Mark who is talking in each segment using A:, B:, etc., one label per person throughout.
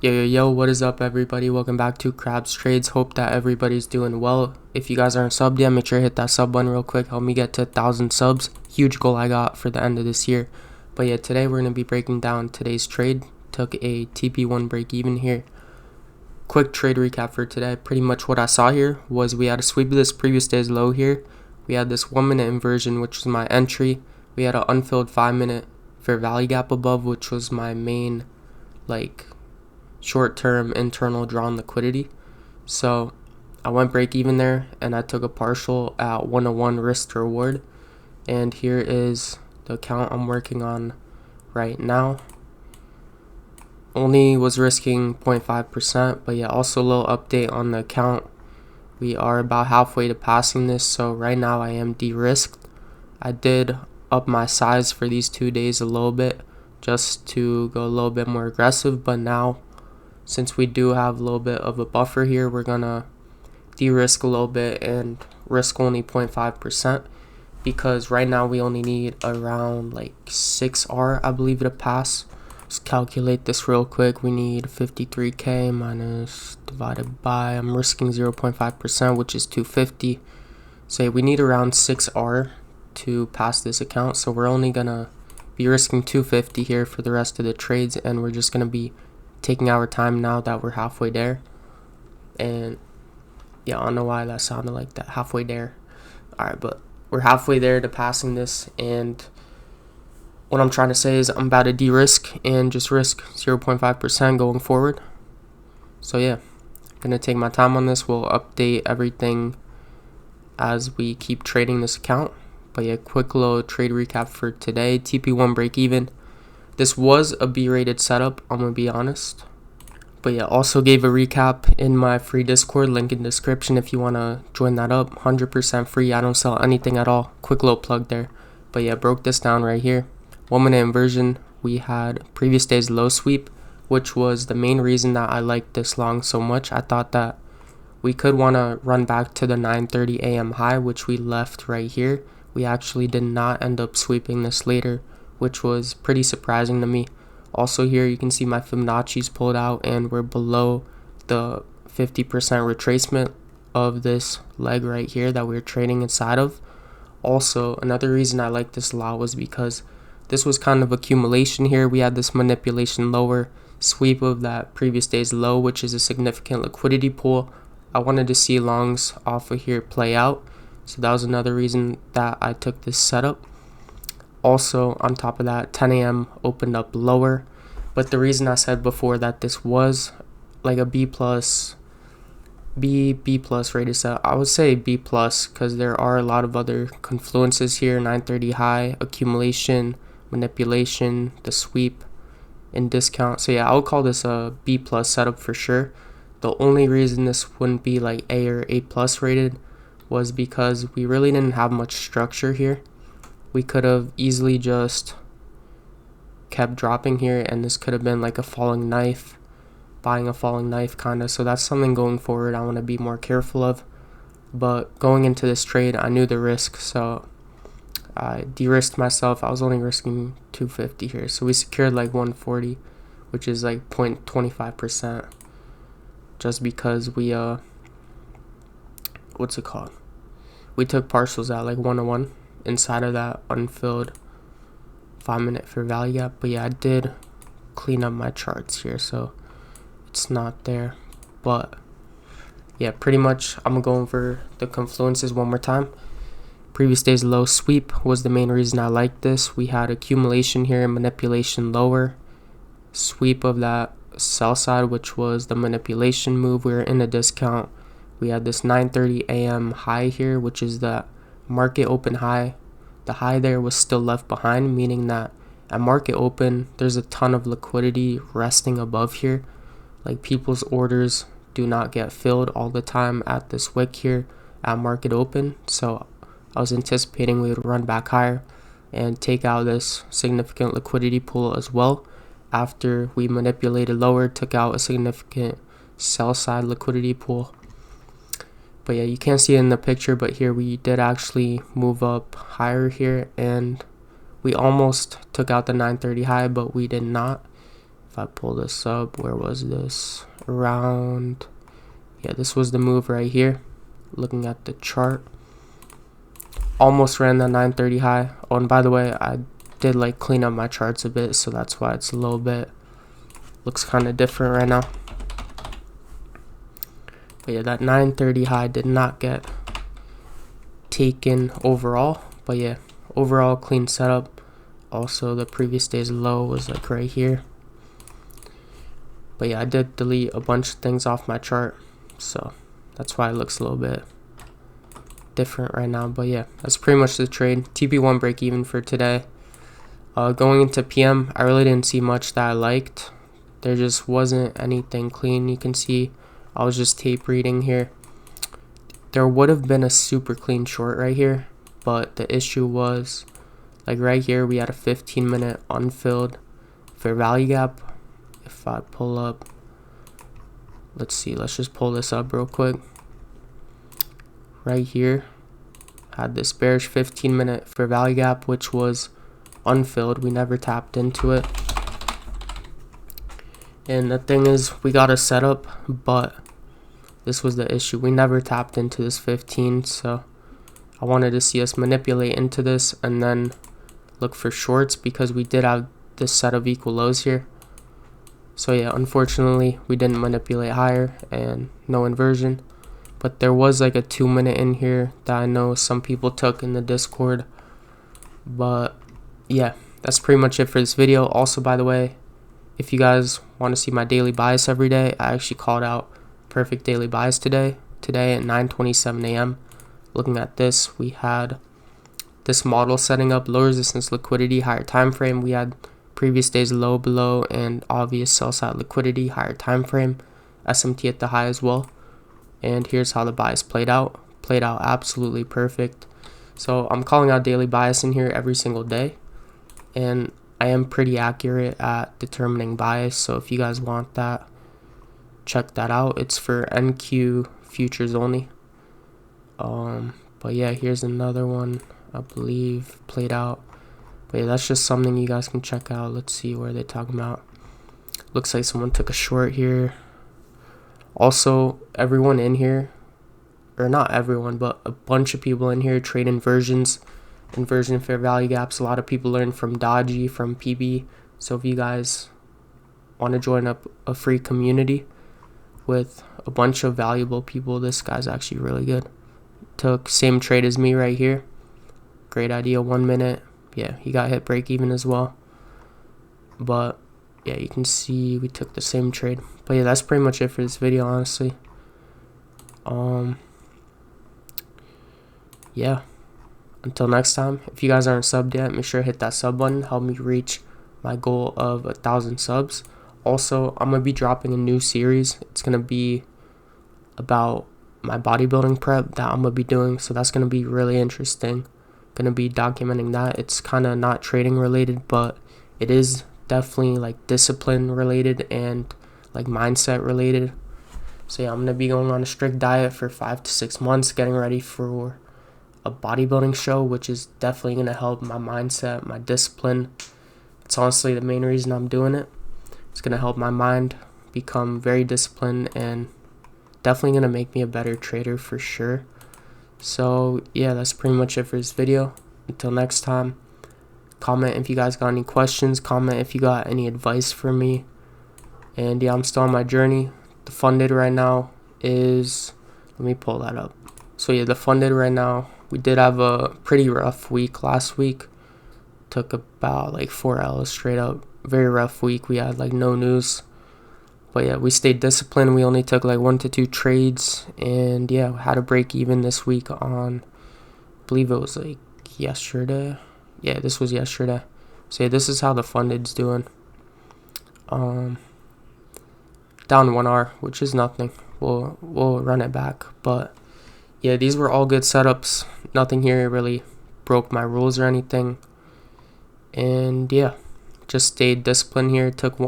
A: Yo, what is up, everybody? Welcome back to krabstrades. Hope that everybody's doing well. If you guys aren't subbed yet, make sure to hit that sub button real quick. Help me get to 1,000 subs. Huge goal I got for the end of this year. But yeah, today we're going to be breaking down today's trade. Took a TP1 break even here. Quick trade recap for today. Pretty much what I saw here was we had a sweep of this previous day's low here. We had this 1 minute inversion, which was my entry. We had an unfilled 5 minute fair value gap above, which was my main short-term internal drawn liquidity. So I went break even there and I took a partial at 101 risk to reward. And here is the account I'm working on right now. Only was risking 0.5%, but yeah, also a little update on the account. We are about halfway to passing this, so right now I am de-risked. I did up my size for these 2 days a little bit just to go a little bit more aggressive, but now since we do have a little bit of a buffer here, we're gonna de-risk a little bit and risk only 0.5%, because right now we only need around 6R, I believe, to pass. Let's calculate this real quick. We need 53k minus divided by, I'm risking 0.5%, which is 250. So we need around 6R to pass this account, so we're only gonna be risking 250 here for the rest of the trades, and we're just gonna be taking our time now that we're halfway there. And yeah, I don't know why that sounded like that, halfway there. Alright, but we're halfway there to passing this, and what I'm trying to say is I'm about to de-risk and just risk 0.5% going forward. So yeah, I'm gonna take my time on this. We'll update everything as we keep trading this account. But yeah, quick little trade recap for today. TP1 break even. This was a B-rated setup, I'm going to be honest. But yeah, also gave a recap in my free Discord, link in description if you want to join that up. 100% free, I don't sell anything at all. Quick little plug there. But yeah, broke this down right here. 1 minute inversion, we had previous day's low sweep, which was the main reason that I liked this long so much. I thought that we could want to run back to the 9:30 a.m. high, which we left right here. We actually did not end up sweeping this later, which was pretty surprising to me. Also here you can see my Fibonacci's pulled out and we're below the 50% retracement of this leg right here that we're trading inside of. Also, another reason I like this a lot was because this was kind of accumulation here. We had this manipulation lower, sweep of that previous day's low, which is a significant liquidity pool. I wanted to see longs off of here play out, so that was another reason that I took this setup. Also, on top of that, 10 a.m. opened up lower, but the reason I said before that this was like a B plus rated set, I would say B plus, because there are a lot of other confluences here. 9:30 high, accumulation, manipulation, the sweep, and discount. So yeah, I would call this a B plus setup for sure. The only reason this wouldn't be like A or A plus rated was because we really didn't have much structure here. We could have easily just kept dropping here, and this could have been like a falling knife, buying a falling knife kind of. So that's something going forward I want to be more careful of. But going into this trade, I knew the risk, so I de-risked myself. I was only risking 250 here, so we secured like 140, which is like 0.25%, just because we what's it called, we took partials at like 101 inside of that unfilled 5 minute fair value gap. But yeah, I did clean up my charts here, so it's not there. But yeah, pretty much I'm gonna go over the confluences one more time. Previous day's low sweep was the main reason I liked this. We had accumulation here, manipulation lower, sweep of that sell side, which was the manipulation move. We were in a discount. We had this 9:30 a.m. high here, which is the market open high. The high there was still left behind, meaning that at market open there's a ton of liquidity resting above here. Like, people's orders do not get filled all the time at this wick here at market open. So I was anticipating we would run back higher and take out this significant liquidity pool as well. After we manipulated lower, took out a significant sell side liquidity pool. But yeah, you can't see it in the picture, but here we did actually move up higher here, and we almost took out the 9:30 high, but we did not. If I pull this up, where was this? Around, yeah, this was the move right here. Looking at the chart, almost ran that 930 high. Oh, and by the way, I did like clean up my charts a bit, so that's why it's a little bit, looks kind of different right now. But yeah, that 930 high did not get taken overall, but yeah, overall clean setup. Also, the previous day's low was like right here. But yeah, I did delete a bunch of things off my chart, so that's why it looks a little bit different right now. But yeah, that's pretty much the trade. TP1 break even for today. Going into PM, I really didn't see much that I liked. There just wasn't anything clean. You can see I was just tape reading here. There would have been a super clean short right here, but the issue was, like right here, we had a 15-minute unfilled fair value gap. If I pull up, let's see, let's just pull this up real quick. Right here, had this bearish 15-minute fair value gap, which was unfilled. We never tapped into it. And the thing is, we got a setup, but this was the issue. We never tapped into this 15, so I wanted to see us manipulate into this and then look for shorts, because we did have this set of equal lows here. So yeah, unfortunately, we didn't manipulate higher and no inversion. But there was like a 2-minute in here that I know some people took in the Discord. But yeah, that's pretty much it for this video. Also, by the way, if you guys want to see my daily bias every day, I actually called out perfect daily bias today at 9:27 a.m. Looking at this, we had this model setting up low resistance liquidity, higher time frame. We had previous day's low below and obvious sell side liquidity, higher time frame, SMT at the high as well. And here's how the bias played out absolutely perfect. So I'm calling out daily bias in here every single day, and I am pretty accurate at determining bias. So if you guys want that, check that out. It's for NQ futures only. But yeah, here's another one I believe played out. But yeah, that's just something you guys can check out. Let's see where they're talking about. Looks like someone took a short here. Also, everyone in here, or not everyone, but a bunch of people in here trade inversion fair value gaps. A lot of people learn from Dodgy, from PB. So if you guys want to join up a free community with a bunch of valuable people, this guy's actually really good. Took same trade as me right here. Great idea, 1 minute. Yeah, he got hit break even as well. But yeah, you can see we took the same trade. But yeah, that's pretty much it for this video, honestly. Yeah, until next time, if you guys aren't subbed yet, make sure to hit that sub button. Help me reach my goal of 1,000 subs. Also, I'm gonna be dropping a new series. It's gonna be about my bodybuilding prep that I'm gonna be doing, so that's gonna be really interesting. Gonna be documenting that. It's kind of not trading related, but it is definitely like discipline related and like mindset related. So yeah, I'm gonna be going on a strict diet for 5 to 6 months, getting ready for a bodybuilding show, which is definitely gonna help my mindset, my discipline. It's honestly the main reason I'm doing it. It's gonna help my mind become very disciplined and definitely gonna make me a better trader for sure. So yeah, that's pretty much it for this video. Until next time, comment if you guys got any questions, comment if you got any advice for me. And yeah, I'm still on my journey. The funded right now is, let me pull that up. So yeah, the funded right now, we did have a pretty rough week last week. Took about like 4 L's straight up. Very rough week. We had like no news. But yeah, we stayed disciplined. We only took like 1 to 2 trades. And yeah, we had a break even this week on, I believe it was like yesterday. Yeah, this was yesterday. So yeah, this is how the funded's doing. Down 1 hour, which is nothing. We'll run it back. But yeah, these were all good setups. Nothing here really broke my rules or anything. And yeah, just stayed disciplined here. Took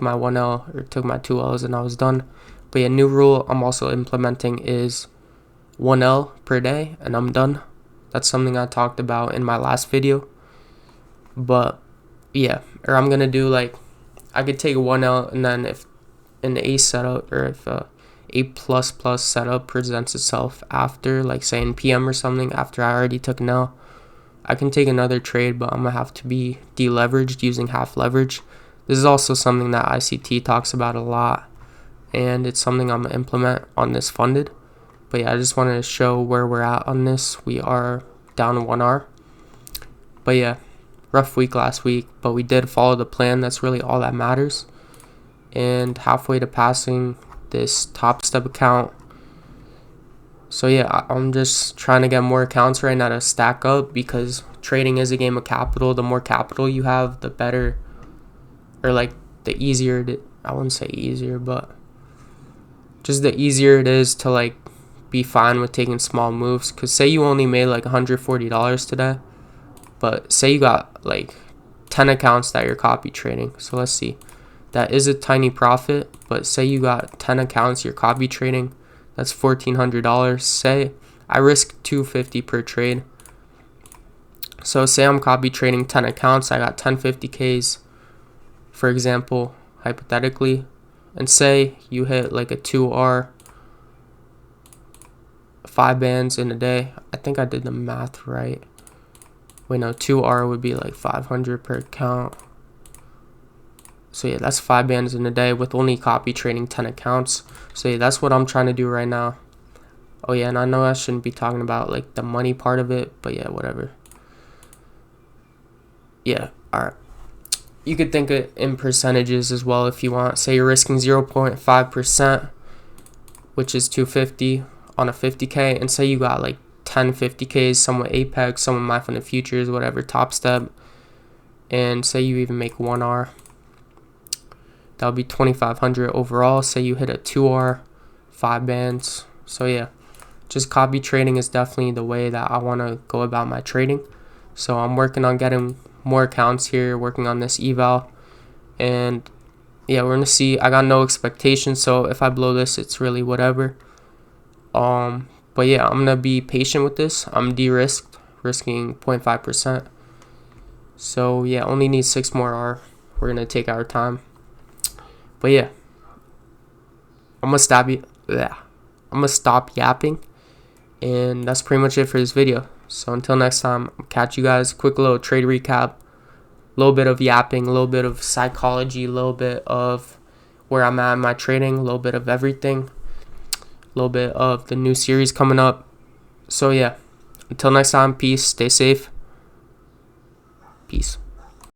A: my 1 L or took my 2 L's and I was done. But yeah, new rule I'm also implementing is 1 L per day and I'm done. That's something I talked about in my last video. But yeah, or I'm gonna do like I could take 1L, and then if an A setup or if A plus plus setup presents itself after, like say in PM or something, after I already took an L, I can take another trade, but I'm gonna have to be deleveraged using half leverage. This is also something that ICT talks about a lot, and it's something I'm gonna implement on this funded. But yeah, I just wanted to show where we're at on this. We are down 1R. But yeah, rough week last week, but we did follow the plan. That's really all that matters. And halfway to passing this Topstep account. So yeah, I'm just trying to get more accounts right now to stack up, because trading is a game of capital. The more capital you have, the better, or like the easier I wouldn't say easier, but just the easier it is to like be fine with taking small moves. Because say you only made like $140 today, but say you got like 10 accounts that you're copy trading. So let's see, that is a tiny profit, but say you got 10 accounts you're copy trading, that's $1,400. Say I risk $250 per trade. So say I'm copy trading 10 accounts, I got 10 50Ks, for example, hypothetically, and say you hit like a 2R, 5 bands in a day. I think I did the math right. Wait, no, 2R would be like 500 per account. So yeah, that's 5 bands in a day with only copy trading 10 accounts. So yeah, that's what I'm trying to do right now. Oh yeah, and I know I shouldn't be talking about like the money part of it, but yeah, whatever. Yeah, alright. You could think it in percentages as well if you want. Say you're risking 0.5%, which is 250 on a 50K, and say you got like 10 50Ks, some with Apex, some with My Funded Futures, whatever, Topstep, and say you even make 1R. That would be 2,500 overall. Say you hit a 2R, 5 bands. So yeah, just copy trading is definitely the way that I want to go about my trading. So I'm working on getting more accounts here, working on this eval, and yeah, we're gonna see. I got no expectations, so if I blow this, it's really whatever. But yeah, I'm gonna be patient with this. I'm de-risked, risking 0.5%. So yeah, only need 6 more R. We're gonna take our time. But yeah, I'm gonna stop yapping, and that's pretty much it for this video. So until next time, I'll catch you guys. Quick little trade recap, a little bit of yapping, a little bit of psychology, a little bit of where I'm at in my trading, a little bit of everything, a little bit of the new series coming up. So yeah, until next time, peace, stay safe, peace.